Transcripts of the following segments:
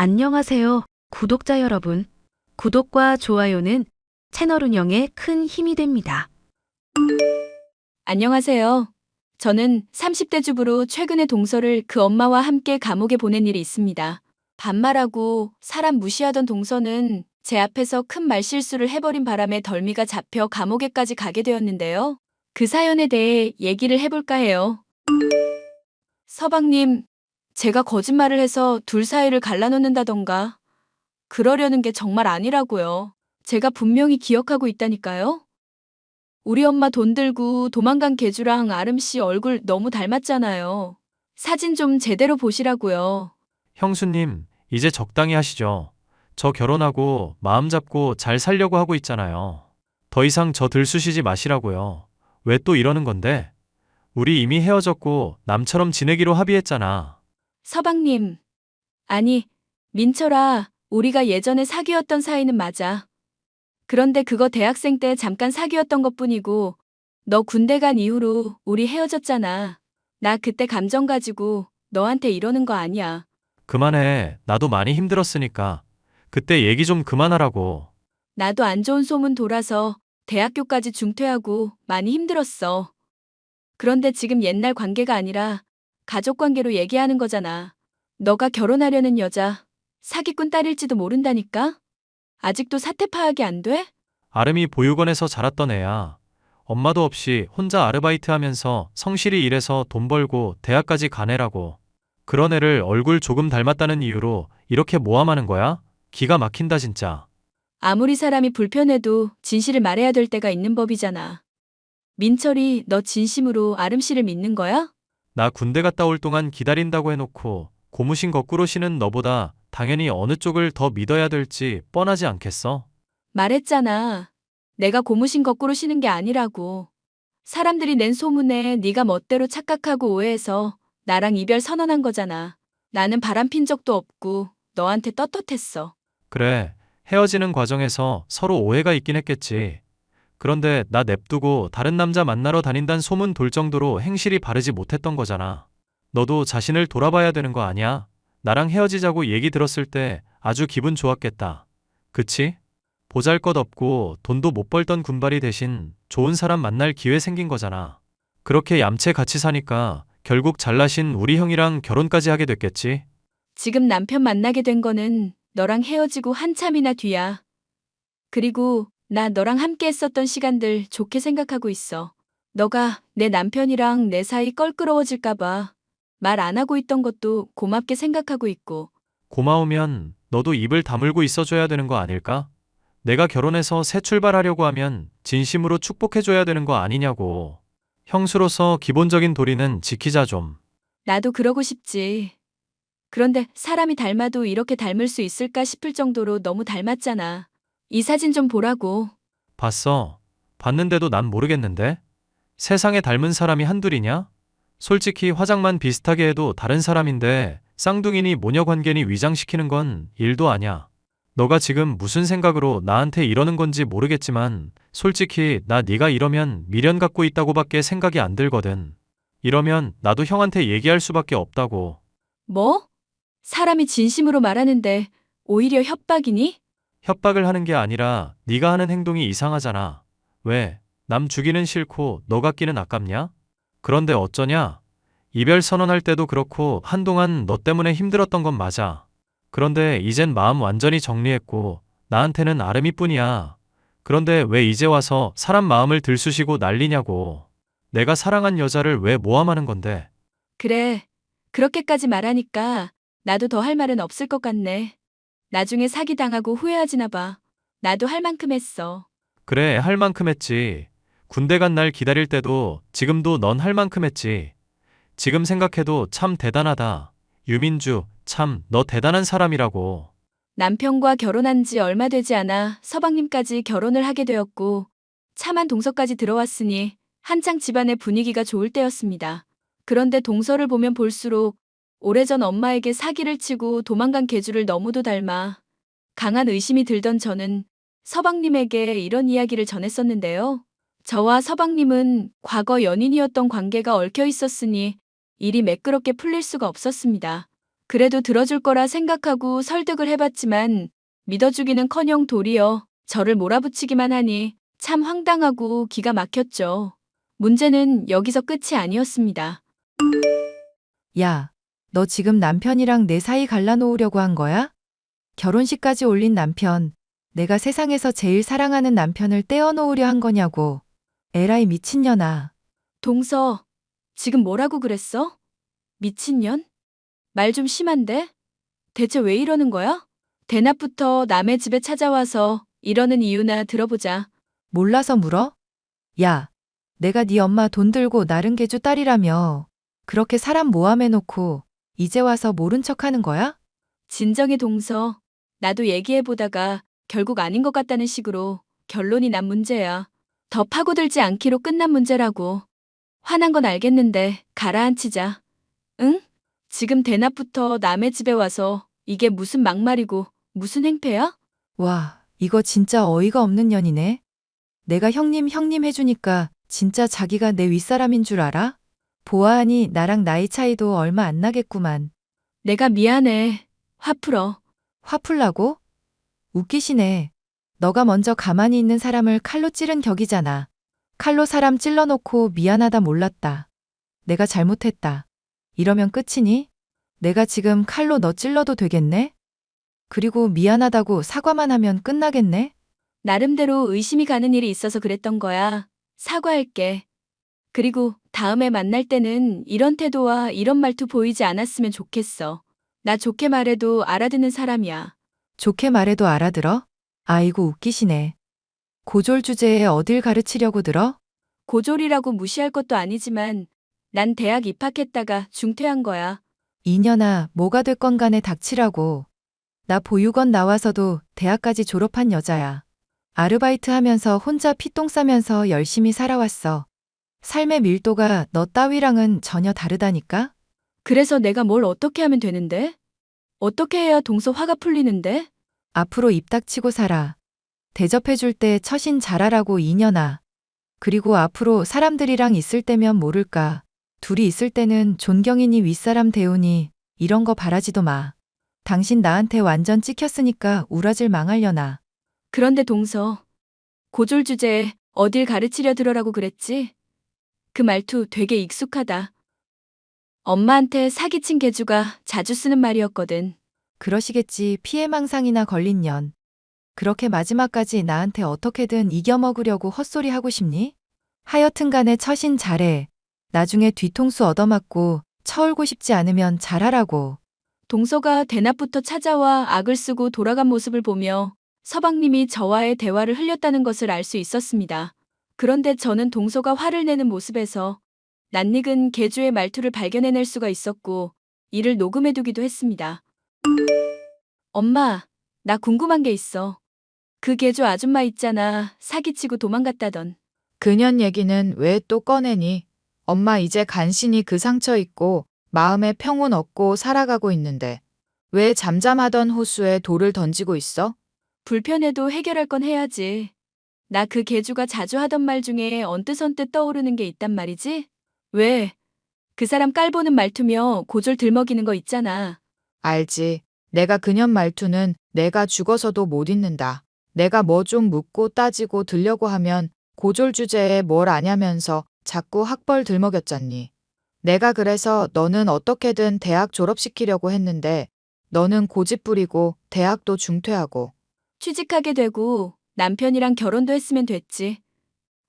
안녕하세요, 구독자 여러분. 구독과 좋아요는 채널 운영에 큰 힘이 됩니다. 안녕하세요. 저는 30대 주부로 최근에 동서를 그 엄마와 함께 감옥에 보낸 일이 있습니다. 반말하고 사람 무시하던 동서는 제 앞에서 큰 말실수를 해버린 바람에 덜미가 잡혀 감옥에까지 가게 되었는데요. 그 사연에 대해 얘기를 해볼까 해요. 서방님, 제가 거짓말을 해서 둘 사이를 갈라놓는다던가 그러려는 게 정말 아니라고요. 제가 분명히 기억하고 있다니까요. 우리 엄마 돈 들고 도망간 개주랑 아름씨 얼굴 너무 닮았잖아요. 사진 좀 제대로 보시라고요. 형수님, 이제 적당히 하시죠. 저 결혼하고 마음 잡고 잘 살려고 하고 있잖아요. 더 이상 저 들쑤시지 마시라고요. 왜 또 이러는 건데? 우리 이미 헤어졌고 남처럼 지내기로 합의했잖아. 서방님. 아니, 민철아, 우리가 예전에 사귀었던 사이는 맞아. 그런데 그거 대학생 때 잠깐 사귀었던 것뿐이고, 너 군대 간 이후로 우리 헤어졌잖아. 나 그때 감정 가지고 너한테 이러는 거 아니야. 그만해. 나도 많이 힘들었으니까. 그때 얘기 좀 그만하라고. 나도 안 좋은 소문 돌아서 대학교까지 중퇴하고 많이 힘들었어. 그런데 지금 옛날 관계가 아니라 가족 관계로 얘기하는 거잖아. 너가 결혼하려는 여자 사기꾼 딸일지도 모른다니까? 아직도 사태 파악이 안 돼? 아름이 보육원에서 자랐던 애야. 엄마도 없이 혼자 아르바이트 하면서 성실히 일해서 돈 벌고 대학까지 간 애라고. 그런 애를 얼굴 조금 닮았다는 이유로 이렇게 모함하는 거야? 기가 막힌다 진짜. 아무리 사람이 불편해도 진실을 말해야 될 때가 있는 법이잖아. 민철이 너 진심으로 아름 씨를 믿는 거야? 나 군대 갔다 올 동안 기다린다고 해놓고 고무신 거꾸로 신은 너보다 당연히 어느 쪽을 더 믿어야 될지 뻔하지 않겠어? 말했잖아. 내가 고무신 거꾸로 쉬는 게 아니라고. 사람들이 낸 소문에 네가 멋대로 착각하고 오해해서 나랑 이별 선언한 거잖아. 나는 바람핀 적도 없고 너한테 떳떳했어. 그래, 헤어지는 과정에서 서로 오해가 있긴 했겠지. 그런데 나 냅두고 다른 남자 만나러 다닌단 소문 돌 정도로 행실이 바르지 못했던 거잖아. 너도 자신을 돌아봐야 되는 거 아니야? 나랑 헤어지자고 얘기 들었을 때 아주 기분 좋았겠다. 그치? 보잘것없고 돈도 못 벌던 군발이 대신 좋은 사람 만날 기회 생긴 거잖아. 그렇게 얌체 같이 사니까 결국 잘나신 우리 형이랑 결혼까지 하게 됐겠지? 지금 남편 만나게 된 거는 너랑 헤어지고 한참이나 뒤야. 그리고 나 너랑 함께 했었던 시간들 좋게 생각하고 있어. 너가 내 남편이랑 내 사이 껄끄러워질까봐 말 안 하고 있던 것도 고맙게 생각하고 있고. 고마우면 너도 입을 다물고 있어줘야 되는 거 아닐까? 내가 결혼해서 새 출발하려고 하면 진심으로 축복해줘야 되는 거 아니냐고. 형수로서 기본적인 도리는 지키자 좀. 나도 그러고 싶지. 그런데 사람이 닮아도 이렇게 닮을 수 있을까 싶을 정도로 너무 닮았잖아. 이 사진 좀 보라고. 봤어. 봤는데도 난 모르겠는데? 세상에 닮은 사람이 한둘이냐? 솔직히 화장만 비슷하게 해도 다른 사람인데 쌍둥이니 모녀 관계니 위장시키는 건 일도 아냐. 너가 지금 무슨 생각으로 나한테 이러는 건지 모르겠지만 솔직히 나 네가 이러면 미련 갖고 있다고밖에 생각이 안 들거든. 이러면 나도 형한테 얘기할 수밖에 없다고. 뭐? 사람이 진심으로 말하는데 오히려 협박이니? 협박을 하는 게 아니라 네가 하는 행동이 이상하잖아. 왜? 남 주기는 싫고 너 갖기는 아깝냐? 그런데 어쩌냐? 이별 선언할 때도 그렇고 한동안 너 때문에 힘들었던 건 맞아. 그런데 이젠 마음 완전히 정리했고 나한테는 아름이뿐이야. 그런데 왜 이제 와서 사람 마음을 들쑤시고 난리냐고. 내가 사랑한 여자를 왜 모함하는 건데. 그래. 그렇게까지 말하니까 나도 더 할 말은 없을 것 같네. 나중에 사기당하고 후회하지나 봐. 나도 할 만큼 했어. 그래, 할 만큼 했지. 군대 간 날 기다릴 때도 지금도 넌 할 만큼 했지. 지금 생각해도 참 대단하다. 유민주, 참, 너 대단한 사람이라고. 남편과 결혼한 지 얼마 되지 않아 서방님까지 결혼을 하게 되었고 차만 동서까지 들어왔으니 한창 집안의 분위기가 좋을 때였습니다. 그런데 동서를 보면 볼수록 오래전 엄마에게 사기를 치고 도망간 계주를 너무도 닮아 강한 의심이 들던 저는 서방님에게 이런 이야기를 전했었는데요. 저와 서방님은 과거 연인이었던 관계가 얽혀 있었으니 일이 매끄럽게 풀릴 수가 없었습니다. 그래도 들어줄 거라 생각하고 설득을 해봤지만 믿어주기는커녕 도리어 저를 몰아붙이기만 하니 참 황당하고 기가 막혔죠. 문제는 여기서 끝이 아니었습니다. 야, 너 지금 남편이랑 내 사이 갈라놓으려고 한 거야? 결혼식까지 올린 남편, 내가 세상에서 제일 사랑하는 남편을 떼어놓으려 한 거냐고. 에라이 미친년아. 동서, 지금 뭐라고 그랬어? 미친년? 말 좀 심한데? 대체 왜 이러는 거야? 대낮부터 남의 집에 찾아와서 이러는 이유나 들어보자. 몰라서 물어? 야, 내가 네 엄마 돈 들고 나른 개주 딸이라며. 그렇게 사람 모함해놓고 이제 와서 모른 척하는 거야? 진정해 동서. 나도 얘기해보다가 결국 아닌 것 같다는 식으로 결론이 난 문제야. 더 파고들지 않기로 끝난 문제라고. 화난 건 알겠는데 가라앉히자. 응? 지금 대낮부터 남의 집에 와서 이게 무슨 막말이고 무슨 행패야? 와, 이거 진짜 어이가 없는 년이네. 내가 형님 해주니까 진짜 자기가 내 윗사람인 줄 알아? 보아하니 나랑 나이 차이도 얼마 안 나겠구만. 내가 미안해. 화 풀어. 화 풀라고? 웃기시네. 너가 먼저 가만히 있는 사람을 칼로 찌른 격이잖아. 칼로 사람 찔러놓고 미안하다 몰랐다. 내가 잘못했다. 이러면 끝이니? 내가 지금 칼로 너 찔러도 되겠네? 그리고 미안하다고 사과만 하면 끝나겠네? 나름대로 의심이 가는 일이 있어서 그랬던 거야. 사과할게. 그리고 다음에 만날 때는 이런 태도와 이런 말투 보이지 않았으면 좋겠어. 나 좋게 말해도 알아듣는 사람이야. 좋게 말해도 알아들어? 아이고 웃기시네. 고졸 주제에 어딜 가르치려고 들어? 고졸이라고 무시할 것도 아니지만 난 대학 입학했다가 중퇴한 거야. 이년아 뭐가 됐건 간에 닥치라고. 나 보육원 나와서도 대학까지 졸업한 여자야. 아르바이트 하면서 혼자 피똥 싸면서 열심히 살아왔어. 삶의 밀도가 너 따위랑은 전혀 다르다니까? 그래서 내가 뭘 어떻게 하면 되는데? 어떻게 해야 동서 화가 풀리는데? 앞으로 입 닥치고 살아. 대접해줄 때 처신 잘하라고 이년아. 그리고 앞으로 사람들이랑 있을 때면 모를까. 둘이 있을 때는 존경이니 윗사람 대우니 이런 거 바라지도 마. 당신 나한테 완전 찍혔으니까 우라질 망하려나. 그런데 동서, 고졸 주제에 어딜 가르치려 들어라고 그랬지? 그 말투 되게 익숙하다. 엄마한테 사기친 개주가 자주 쓰는 말이었거든. 그러시겠지 피해망상이나 걸린 년. 그렇게 마지막까지 나한테 어떻게든 이겨먹으려고 헛소리 하고 싶니? 하여튼 간에 처신 잘해. 나중에 뒤통수 얻어맞고 처울고 싶지 않으면 잘하라고. 동서가 대낮부터 찾아와 악을 쓰고 돌아간 모습을 보며 서방님이 저와의 대화를 흘렸다는 것을 알 수 있었습니다. 그런데 저는 동서가 화를 내는 모습에서 낯익은 개주의 말투를 발견해낼 수가 있었고 이를 녹음해두기도 했습니다. 엄마, 나 궁금한 게 있어. 그 개주 아줌마 있잖아. 사기치고 도망갔다던. 그년 얘기는 왜 또 꺼내니? 엄마 이제 간신히 그 상처 잊고 마음의 평온 얻고 살아가고 있는데 왜 잠잠하던 호수에 돌을 던지고 있어? 불편해도 해결할 건 해야지. 나 그 개주가 자주 하던 말 중에 언뜻언뜻 떠오르는 게 있단 말이지? 왜? 그 사람 깔보는 말투며 고졸 들먹이는 거 있잖아. 알지. 내가 그년 말투는 내가 죽어서도 못 잊는다. 내가 뭐 좀 묻고 따지고 들려고 하면 고졸 주제에 뭘 아냐면서 자꾸 학벌 들먹였잖니. 내가 그래서 너는 어떻게든 대학 졸업시키려고 했는데 너는 고집 부리고 대학도 중퇴하고. 취직하게 되고 남편이랑 결혼도 했으면 됐지.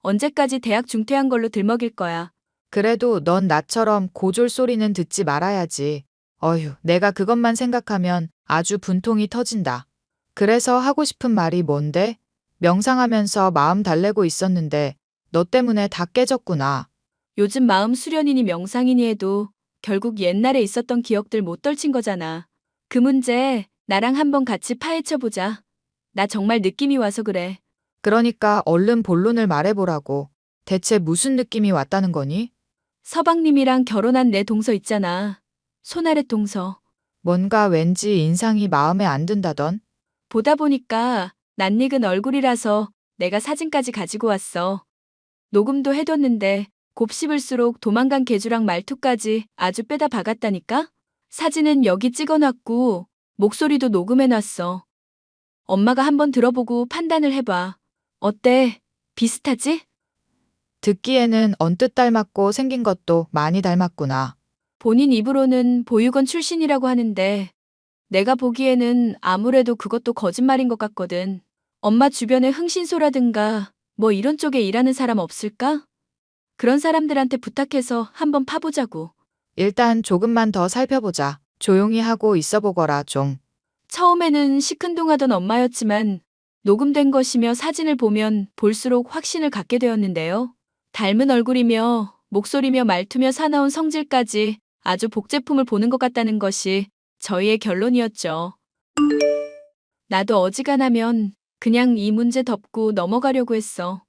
언제까지 대학 중퇴한 걸로 들먹일 거야. 그래도 넌 나처럼 고졸 소리는 듣지 말아야지. 어휴, 내가 그것만 생각하면 아주 분통이 터진다. 그래서 하고 싶은 말이 뭔데? 명상하면서 마음 달래고 있었는데 너 때문에 다 깨졌구나. 요즘 마음 수련이니 명상이니 해도 결국 옛날에 있었던 기억들 못 떨친 거잖아. 그 문제 나랑 한번 같이 파헤쳐보자. 나 정말 느낌이 와서 그래. 그러니까 얼른 본론을 말해보라고. 대체 무슨 느낌이 왔다는 거니? 서방님이랑 결혼한 내 동서 있잖아. 손아래 동서. 뭔가 왠지 인상이 마음에 안 든다던. 보다 보니까 낯익은 얼굴이라서 내가 사진까지 가지고 왔어. 녹음도 해뒀는데 곱씹을수록 도망간 개주랑 말투까지 아주 빼다 박았다니까? 사진은 여기 찍어놨고 목소리도 녹음해놨어. 엄마가 한번 들어보고 판단을 해봐. 어때? 비슷하지? 듣기에는 언뜻 닮았고 생긴 것도 많이 닮았구나. 본인 입으로는 보육원 출신이라고 하는데 내가 보기에는 아무래도 그것도 거짓말인 것 같거든. 엄마 주변에 흥신소라든가 뭐 이런 쪽에 일하는 사람 없을까? 그런 사람들한테 부탁해서 한번 파보자고. 일단 조금만 더 살펴보자. 조용히 하고 있어 보거라 좀. 처음에는 시큰둥하던 엄마였지만 녹음된 것이며 사진을 보면 볼수록 확신을 갖게 되었는데요. 닮은 얼굴이며 목소리며 말투며 사나운 성질까지 아주 복제품을 보는 것 같다는 것이 저희의 결론이었죠. 나도 어지간하면 그냥 이 문제 덮고 넘어가려고 했어.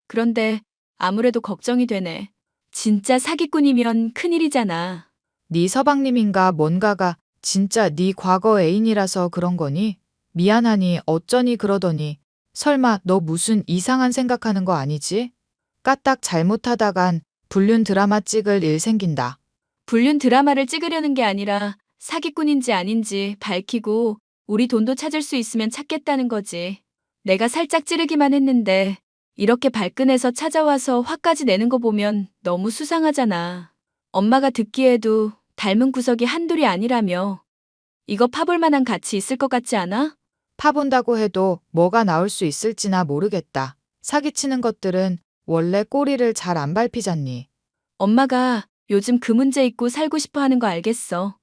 그런데 아무래도 걱정이 되네. 진짜 사기꾼이면 큰일이잖아. 네 서방님인가 뭔가가 진짜 네 과거 애인이라서 그런 거니? 미안하니 어쩌니 그러더니 설마 너 무슨 이상한 생각하는 거 아니지? 까딱 잘못하다간 불륜 드라마 찍을 일 생긴다. 불륜 드라마를 찍으려는 게 아니라 사기꾼인지 아닌지 밝히고 우리 돈도 찾을 수 있으면 찾겠다는 거지. 내가 살짝 찌르기만 했는데 이렇게 발끈해서 찾아와서 화까지 내는 거 보면 너무 수상하잖아. 엄마가 듣기에도 닮은 구석이 한둘이 아니라며. 이거 파볼 만한 가치 있을 것 같지 않아? 파본다고 해도 뭐가 나올 수 있을지나 모르겠다. 사기치는 것들은 원래 꼬리를 잘 안 밟히잖니. 엄마가 요즘 그 문제 있고 살고 싶어 하는 거 알겠어.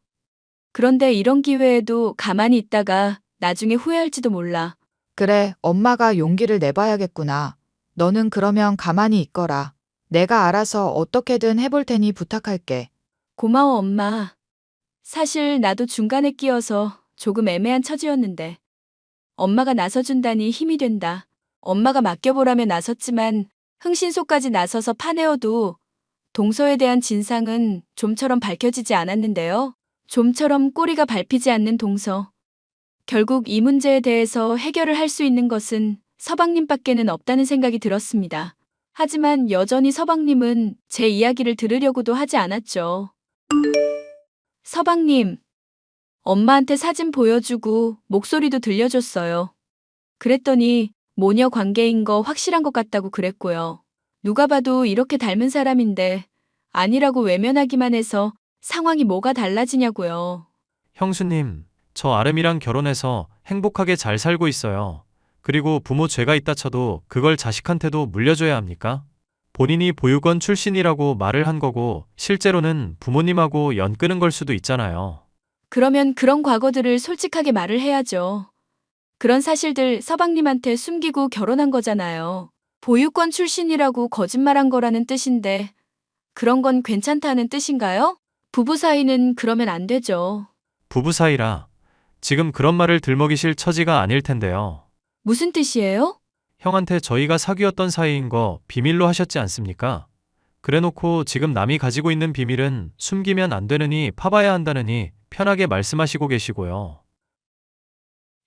그런데 이런 기회에도 가만히 있다가 나중에 후회할지도 몰라. 그래, 엄마가 용기를 내봐야겠구나. 너는 그러면 가만히 있거라. 내가 알아서 어떻게든 해볼 테니 부탁할게. 고마워, 엄마. 사실 나도 중간에 끼어서 조금 애매한 처지였는데 엄마가 나서준다니 힘이 된다. 엄마가 맡겨보라며 나섰지만 흥신소까지 나서서 파내어도 동서에 대한 진상은 좀처럼 밝혀지지 않았는데요. 좀처럼 꼬리가 밟히지 않는 동서. 결국 이 문제에 대해서 해결을 할 수 있는 것은 서방님밖에는 없다는 생각이 들었습니다. 하지만 여전히 서방님은 제 이야기를 들으려고도 하지 않았죠. 서방님, 엄마한테 사진 보여주고 목소리도 들려줬어요. 그랬더니 모녀 관계인 거 확실한 것 같다고 그랬고요. 누가 봐도 이렇게 닮은 사람인데 아니라고 외면하기만 해서 상황이 뭐가 달라지냐고요. 형수님, 저 아름이랑 결혼해서 행복하게 잘 살고 있어요. 그리고 부모 죄가 있다 쳐도 그걸 자식한테도 물려줘야 합니까? 본인이 보육원 출신이라고 말을 한 거고 실제로는 부모님하고 연 끊은 걸 수도 있잖아요. 그러면 그런 과거들을 솔직하게 말을 해야죠. 그런 사실들 서방님한테 숨기고 결혼한 거잖아요. 보육원 출신이라고 거짓말한 거라는 뜻인데 그런 건 괜찮다는 뜻인가요? 부부 사이는 그러면 안 되죠. 부부 사이라 지금 그런 말을 들먹이실 처지가 아닐 텐데요. 무슨 뜻이에요? 형한테 저희가 사귀었던 사이인 거 비밀로 하셨지 않습니까? 그래놓고 지금 남이 가지고 있는 비밀은 숨기면 안 되느니 파봐야 한다느니 편하게 말씀하시고 계시고요.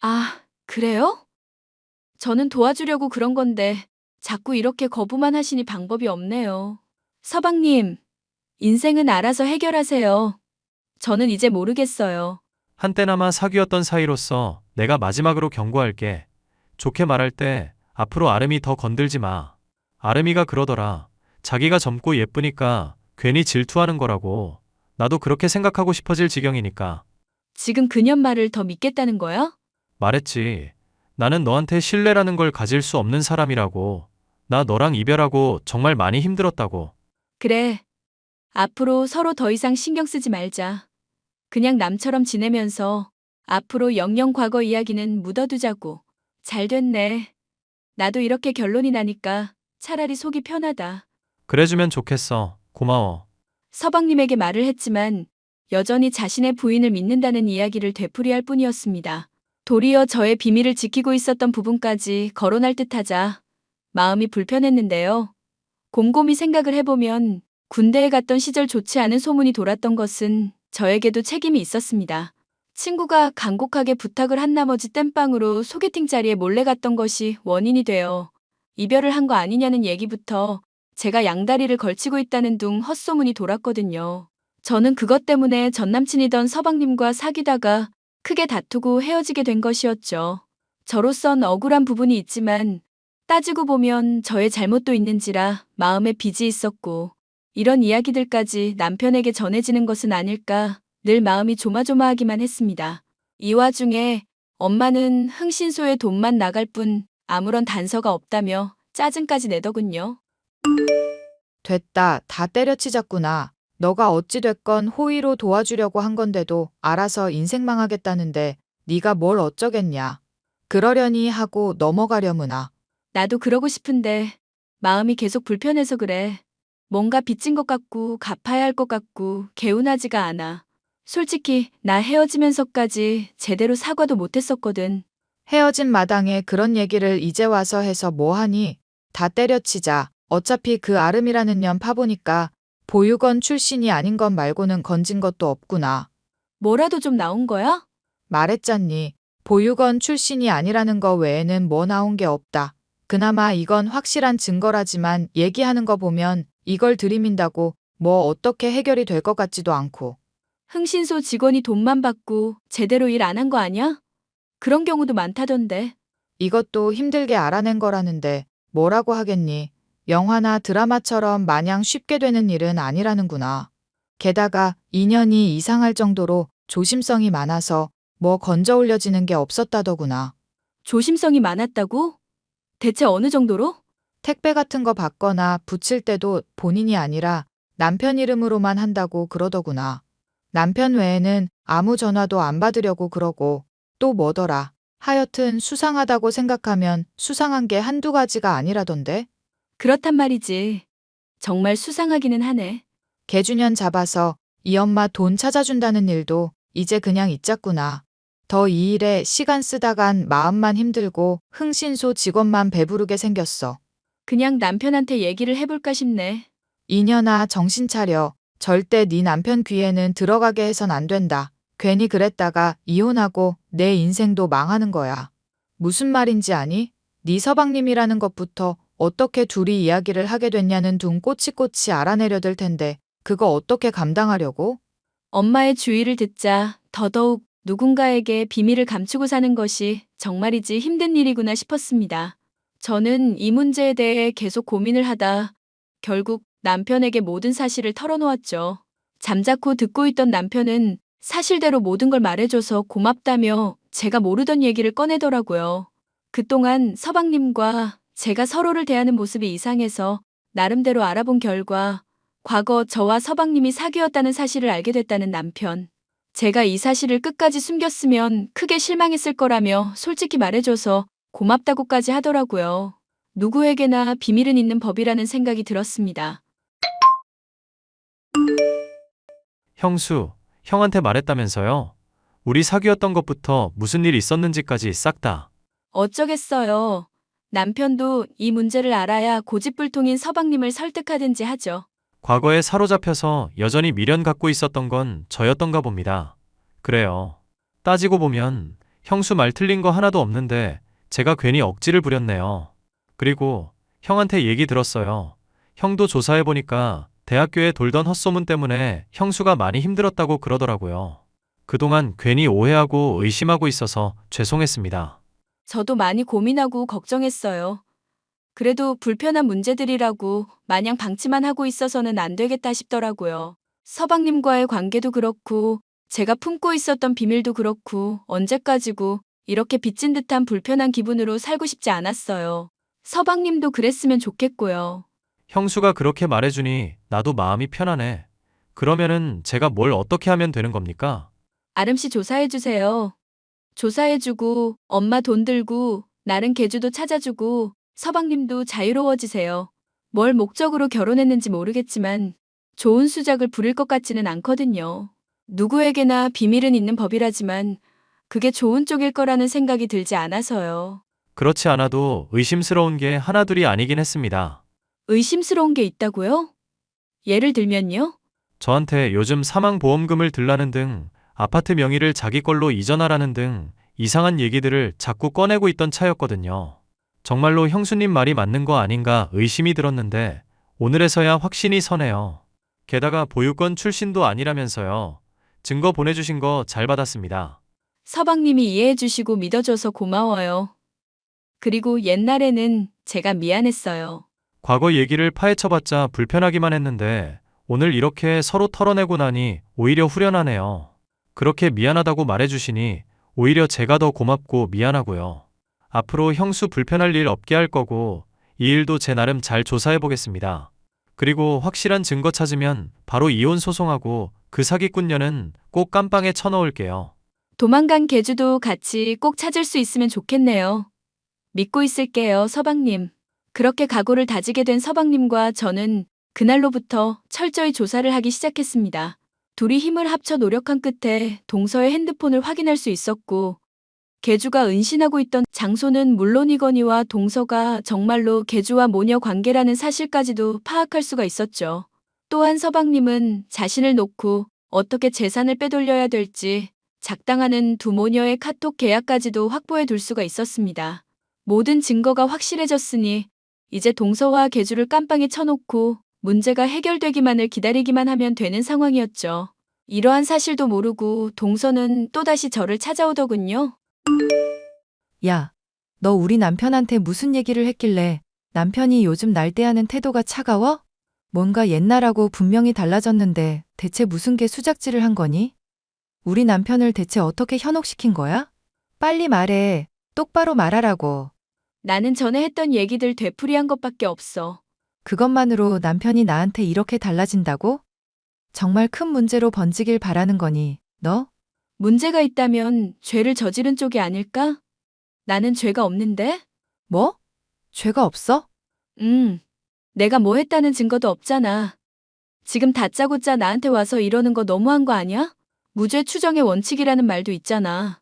아, 그래요? 저는 도와주려고 그런 건데 자꾸 이렇게 거부만 하시니 방법이 없네요. 서방님, 인생은 알아서 해결하세요. 저는 이제 모르겠어요. 한때나마 사귀었던 사이로서 내가 마지막으로 경고할게. 좋게 말할 때 앞으로 아름이 더 건들지 마. 아름이가 그러더라. 자기가 젊고 예쁘니까 괜히 질투하는 거라고. 나도 그렇게 생각하고 싶어질 지경이니까. 지금 그년 말을 더 믿겠다는 거야? 말했지. 나는 너한테 신뢰라는 걸 가질 수 없는 사람이라고. 나 너랑 이별하고 정말 많이 힘들었다고. 그래. 앞으로 서로 더 이상 신경 쓰지 말자. 그냥 남처럼 지내면서 앞으로 영영 과거 이야기는 묻어두자고. 잘 됐네. 나도 이렇게 결론이 나니까 차라리 속이 편하다. 그래주면 좋겠어. 고마워. 서방님에게 말을 했지만 여전히 자신의 부인을 믿는다는 이야기를 되풀이할 뿐이었습니다. 도리어 저의 비밀을 지키고 있었던 부분까지 거론할 듯하자 마음이 불편했는데요. 곰곰이 생각을 해보면 군대에 갔던 시절 좋지 않은 소문이 돌았던 것은 저에게도 책임이 있었습니다. 친구가 간곡하게 부탁을 한 나머지 땜빵으로 소개팅 자리에 몰래 갔던 것이 원인이 되어 이별을 한 거 아니냐는 얘기부터 제가 양다리를 걸치고 있다는 둥 헛소문이 돌았거든요. 저는 그것 때문에 전남친이던 서방님과 사귀다가 크게 다투고 헤어지게 된 것이었죠. 저로선 억울한 부분이 있지만 따지고 보면 저의 잘못도 있는지라 마음에 빚이 있었고 이런 이야기들까지 남편에게 전해지는 것은 아닐까 늘 마음이 조마조마하기만 했습니다. 이 와중에 엄마는 흥신소에 돈만 나갈 뿐 아무런 단서가 없다며 짜증까지 내더군요. 됐다. 다 때려치자꾸나. 너가 어찌됐건 호의로 도와주려고 한 건데도 알아서 인생 망하겠다는데 네가 뭘 어쩌겠냐. 그러려니 하고 넘어가려무나. 나도 그러고 싶은데 마음이 계속 불편해서 그래. 뭔가 빚진 것 같고 갚아야 할 것 같고 개운하지가 않아. 솔직히 나 헤어지면서까지 제대로 사과도 못했었거든. 헤어진 마당에 그런 얘기를 이제 와서 해서 뭐하니? 다 때려치자. 어차피 그 아름이라는 년 파보니까 보육원 출신이 아닌 것 말고는 건진 것도 없구나. 뭐라도 좀 나온 거야? 말했잖니. 보육원 출신이 아니라는 거 외에는 뭐 나온 게 없다. 그나마 이건 확실한 증거라지만 얘기하는 거 보면 이걸 들이민다고 뭐 어떻게 해결이 될 것 같지도 않고. 흥신소 직원이 돈만 받고 제대로 일 안 한 거 아니야? 그런 경우도 많다던데. 이것도 힘들게 알아낸 거라는데 뭐라고 하겠니. 영화나 드라마처럼 마냥 쉽게 되는 일은 아니라는구나. 게다가 인연이 이상할 정도로 조심성이 많아서 뭐 건져 올려지는 게 없었다더구나. 조심성이 많았다고? 대체 어느 정도로? 택배 같은 거 받거나 붙일 때도 본인이 아니라 남편 이름으로만 한다고 그러더구나. 남편 외에는 아무 전화도 안 받으려고 그러고 또 뭐더라. 하여튼 수상하다고 생각하면 수상한 게 한두 가지가 아니라던데. 그렇단 말이지. 정말 수상하기는 하네. 개주년 잡아서 이 엄마 돈 찾아준다는 일도 이제 그냥 잊자꾸나. 더 이 일에 시간 쓰다간 마음만 힘들고 흥신소 직원만 배부르게 생겼어. 그냥 남편한테 얘기를 해볼까 싶네. 이년아 정신 차려. 절대 네 남편 귀에는 들어가게 해선 안 된다. 괜히 그랬다가 이혼하고 내 인생도 망하는 거야. 무슨 말인지 아니? 네 서방님이라는 것부터 어떻게 둘이 이야기를 하게 됐냐는 둥 꼬치꼬치 알아내려 될 텐데 그거 어떻게 감당하려고? 엄마의 주의를 듣자 더더욱 누군가에게 비밀을 감추고 사는 것이 정말이지 힘든 일이구나 싶었습니다. 저는 이 문제에 대해 계속 고민을 하다 결국 남편에게 모든 사실을 털어놓았죠. 잠자코 듣고 있던 남편은 사실대로 모든 걸 말해줘서 고맙다며 제가 모르던 얘기를 꺼내더라고요. 그동안 서방님과 제가 서로를 대하는 모습이 이상해서 나름대로 알아본 결과 과거 저와 서방님이 사귀었다는 사실을 알게 됐다는 남편. 제가 이 사실을 끝까지 숨겼으면 크게 실망했을 거라며 솔직히 말해줘서 고맙다고까지 하더라고요. 누구에게나 비밀은 있는 법이라는 생각이 들었습니다. 형수, 형한테 말했다면서요? 우리 사귀었던 것부터 무슨 일 있었는지까지 싹 다. 어쩌겠어요. 남편도 이 문제를 알아야 고집불통인 서방님을 설득하든지 하죠. 과거에 사로잡혀서 여전히 미련 갖고 있었던 건 저였던가 봅니다. 그래요. 따지고 보면 형수 말 틀린 거 하나도 없는데 제가 괜히 억지를 부렸네요. 그리고 형한테 얘기 들었어요. 형도 조사해보니까 대학교에 돌던 헛소문 때문에 형수가 많이 힘들었다고 그러더라고요. 그동안 괜히 오해하고 의심하고 있어서 죄송했습니다. 저도 많이 고민하고 걱정했어요. 그래도 불편한 문제들이라고 마냥 방치만 하고 있어서는 안 되겠다 싶더라고요. 서방님과의 관계도 그렇고 제가 품고 있었던 비밀도 그렇고 언제까지고 이렇게 빚진 듯한 불편한 기분으로 살고 싶지 않았어요. 서방님도 그랬으면 좋겠고요. 형수가 그렇게 말해주니 나도 마음이 편하네. 그러면은 제가 뭘 어떻게 하면 되는 겁니까? 아름씨 조사해주세요. 조사해주고 엄마 돈 들고 나른 계주도 찾아주고 서방님도 자유로워지세요. 뭘 목적으로 결혼했는지 모르겠지만 좋은 수작을 부릴 것 같지는 않거든요. 누구에게나 비밀은 있는 법이라지만 그게 좋은 쪽일 거라는 생각이 들지 않아서요. 그렇지 않아도 의심스러운 게 하나둘이 아니긴 했습니다. 의심스러운 게 있다고요? 예를 들면요? 저한테 요즘 사망보험금을 들라는 등 아파트 명의를 자기 걸로 이전하라는 등 이상한 얘기들을 자꾸 꺼내고 있던 차였거든요. 정말로 형수님 말이 맞는 거 아닌가 의심이 들었는데 오늘에서야 확신이 서네요. 게다가 보유권 출신도 아니라면서요. 증거 보내주신 거 잘 받았습니다. 서방님이 이해해 주시고 믿어줘서 고마워요. 그리고 옛날에는 제가 미안했어요. 과거 얘기를 파헤쳐봤자 불편하기만 했는데 오늘 이렇게 서로 털어내고 나니 오히려 후련하네요. 그렇게 미안하다고 말해주시니 오히려 제가 더 고맙고 미안하고요. 앞으로 형수 불편할 일 없게 할 거고 이 일도 제 나름 잘 조사해보겠습니다. 그리고 확실한 증거 찾으면 바로 이혼 소송하고 그 사기꾼녀는 꼭 깜빵에 쳐넣을게요. 도망간 개주도 같이 꼭 찾을 수 있으면 좋겠네요. 믿고 있을게요, 서방님. 그렇게 각오를 다지게 된 서방님과 저는 그날로부터 철저히 조사를 하기 시작했습니다. 둘이 힘을 합쳐 노력한 끝에 동서의 핸드폰을 확인할 수 있었고, 개주가 은신하고 있던 장소는 물론이거니와 동서가 정말로 개주와 모녀 관계라는 사실까지도 파악할 수가 있었죠. 또한 서방님은 자신을 놓고 어떻게 재산을 빼돌려야 될지 작당하는 두 모녀의 카톡 계약까지도 확보해 둘 수가 있었습니다. 모든 증거가 확실해졌으니 이제 동서와 개주를 깜빵에 쳐놓고 문제가 해결되기만을 기다리기만 하면 되는 상황이었죠. 이러한 사실도 모르고 동서는 또다시 저를 찾아오더군요. 야, 너 우리 남편한테 무슨 얘기를 했길래 남편이 요즘 날 대하는 태도가 차가워? 뭔가 옛날하고 분명히 달라졌는데 대체 무슨 개 수작질을 한 거니? 우리 남편을 대체 어떻게 현혹시킨 거야? 빨리 말해. 똑바로 말하라고. 나는 전에 했던 얘기들 되풀이한 것밖에 없어. 그것만으로 남편이 나한테 이렇게 달라진다고? 정말 큰 문제로 번지길 바라는 거니, 너? 문제가 있다면 죄를 저지른 쪽이 아닐까? 나는 죄가 없는데? 뭐? 죄가 없어? 내가 뭐 했다는 증거도 없잖아. 지금 다짜고짜 나한테 와서 이러는 거 너무한 거 아니야? 무죄 추정의 원칙이라는 말도 있잖아.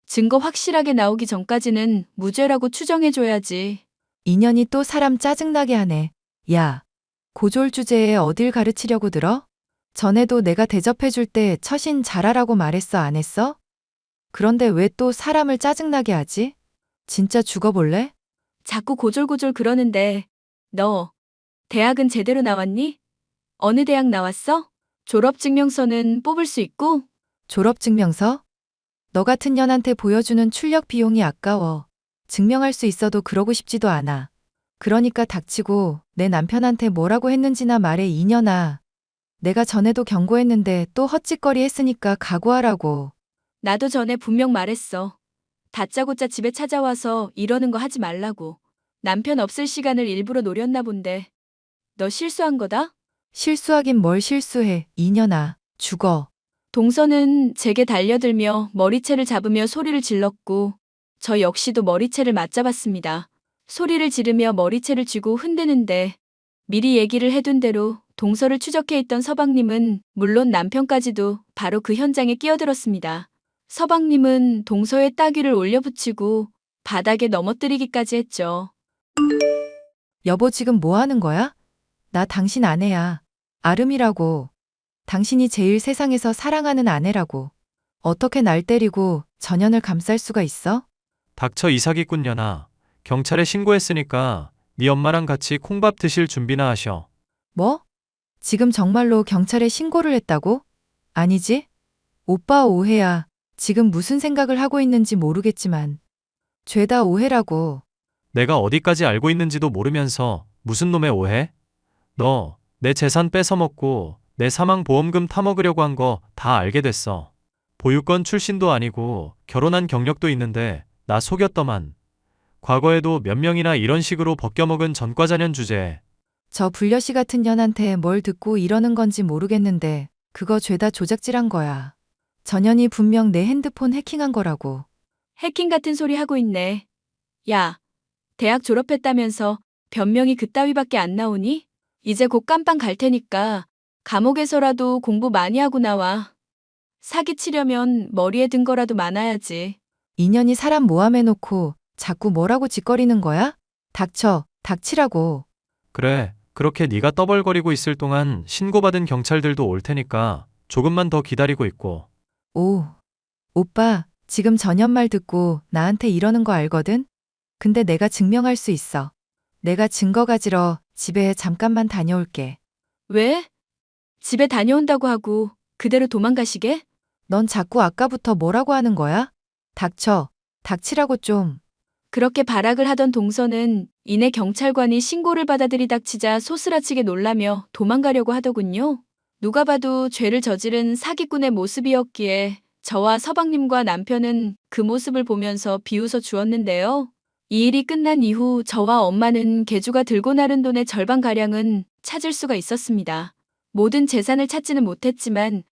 증거 확실하게 나오기 전까지는 무죄라고 추정해줘야지. 인연이 또 사람 짜증나게 하네. 야, 고졸 주제에 어딜 가르치려고 들어? 전에도 내가 대접해줄 때 처신 잘하라고 말했어, 안 했어? 그런데 왜 또 사람을 짜증나게 하지? 진짜 죽어볼래? 자꾸 고졸고졸 그러는데 너 대학은 제대로 나왔니? 어느 대학 나왔어? 졸업증명서는 뽑을 수 있고? 졸업증명서? 너 같은 년한테 보여주는 출력 비용이 아까워. 증명할 수 있어도 그러고 싶지도 않아. 그러니까 닥치고 내 남편한테 뭐라고 했는지나 말해, 이년아. 내가 전에도 경고했는데 또 헛짓거리 했으니까 각오하라고. 나도 전에 분명 말했어. 다짜고짜 집에 찾아와서 이러는 거 하지 말라고. 남편 없을 시간을 일부러 노렸나 본데. 너 실수한 거다? 실수하긴 뭘 실수해, 이년아. 죽어. 동서는 제게 달려들며 머리채를 잡으며 소리를 질렀고 저 역시도 머리채를 맞잡았습니다. 소리를 지르며 머리채를 쥐고 흔드는데 미리 얘기를 해둔 대로 동서를 추적해 있던 서방님은 물론 남편까지도 바로 그 현장에 끼어들었습니다. 서방님은 동서의 따귀를 올려붙이고 바닥에 넘어뜨리기까지 했죠. 여보, 지금 뭐 하는 거야? 나 당신 아내야. 아름이라고. 당신이 제일 세상에서 사랑하는 아내라고. 어떻게 날 때리고 전연을 감쌀 수가 있어? 닥쳐 이 사기꾼녀나. 경찰에 신고했으니까 네 엄마랑 같이 콩밥 드실 준비나 하셔. 뭐? 지금 정말로 경찰에 신고를 했다고? 아니지? 오빠 오해야. 지금 무슨 생각을 하고 있는지 모르겠지만. 죄다 오해라고. 내가 어디까지 알고 있는지도 모르면서 무슨 놈의 오해? 너 내 재산 뺏어먹고 내 사망보험금 타먹으려고 한 거 다 알게 됐어. 보유권 출신도 아니고 결혼한 경력도 있는데 나 속였더만. 과거에도 몇 명이나 이런 식으로 벗겨먹은 전과자년 주제에. 저 불려시 같은 년한테 뭘 듣고 이러는 건지 모르겠는데 그거 죄다 조작질한 거야. 전연이 분명 내 핸드폰 해킹한 거라고. 해킹 같은 소리 하고 있네. 야, 대학 졸업했다면서 변명이 그따위밖에 안 나오니? 이제 곧 깜빵 갈 테니까 감옥에서라도 공부 많이 하고 나와. 사기치려면 머리에 든 거라도 많아야지. 인연이 사람 모함해놓고 자꾸 뭐라고 짓거리는 거야? 닥쳐, 닥치라고. 그래, 그렇게 네가 떠벌거리고 있을 동안 신고받은 경찰들도 올 테니까 조금만 더 기다리고 있고. 오, 오빠, 지금 전연 말 듣고 나한테 이러는 거 알거든? 근데 내가 증명할 수 있어. 내가 증거 가지러 집에 잠깐만 다녀올게. 왜? 집에 다녀온다고 하고 그대로 도망가시게? 넌 자꾸 아까부터 뭐라고 하는 거야? 닥쳐. 닥치라고 좀. 그렇게 발악을 하던 동서는 이내 경찰관이 신고를 받아들이 닥치자 소스라치게 놀라며 도망가려고 하더군요. 누가 봐도 죄를 저지른 사기꾼의 모습이었기에 저와 서방님과 남편은 그 모습을 보면서 비웃어 주었는데요. 이 일이 끝난 이후 저와 엄마는 개주가 들고 나른 돈의 절반가량은 찾을 수가 있었습니다. 모든 재산을 찾지는 못했지만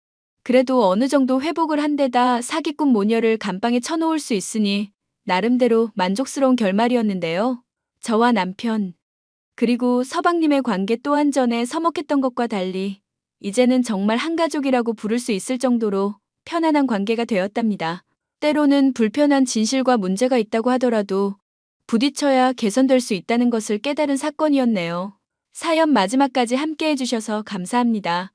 그래도 어느 정도 회복을 한 데다 사기꾼 모녀를 감방에 쳐놓을 수 있으니 나름대로 만족스러운 결말이었는데요. 저와 남편, 그리고 서방님의 관계 또한 전에 서먹했던 것과 달리 이제는 정말 한 가족이라고 부를 수 있을 정도로 편안한 관계가 되었답니다. 때로는 불편한 진실과 문제가 있다고 하더라도 부딪혀야 개선될 수 있다는 것을 깨달은 사건이었네요. 사연 마지막까지 함께 해주셔서 감사합니다.